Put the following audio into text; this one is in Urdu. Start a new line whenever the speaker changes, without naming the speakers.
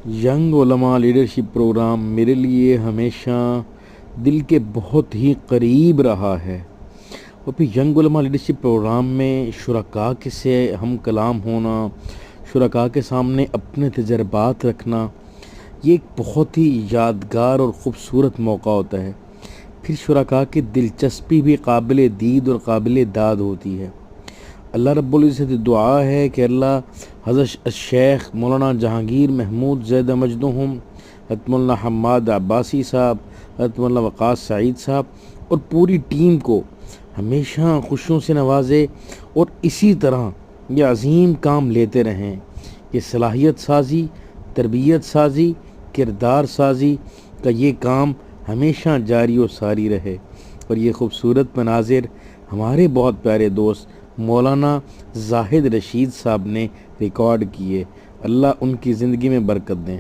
ینگ علماء لیڈرشپ پروگرام میرے لیے ہمیشہ دل کے بہت ہی قریب رہا ہے، اور پھر ینگ علماء لیڈرشپ پروگرام میں شرکاء کے سے ہم کلام ہونا، شرکاء کے سامنے اپنے تجربات رکھنا، یہ ایک بہت ہی یادگار اور خوبصورت موقع ہوتا ہے۔ پھر شرکاء کی دلچسپی بھی قابل دید اور قابل داد ہوتی ہے۔ اللہ رب العزت دعا ہے کہ اللہ حضرت الشیخ مولانا جہانگیر محمود زیدہ مجدہم، حضرت مولانا حماد عباسی صاحب، حضرت مولانا وقاص سعید صاحب اور پوری ٹیم کو ہمیشہ خوشیوں سے نوازے، اور اسی طرح یہ عظیم کام لیتے رہیں۔ یہ صلاحیت سازی، تربیت سازی، کردار سازی کا یہ کام ہمیشہ جاری و ساری رہے، اور یہ خوبصورت مناظر ہمارے بہت پیارے دوست مولانا زاہد رشید صاحب نے ریکارڈ کیے۔ اللہ ان کی زندگی میں برکت دیں۔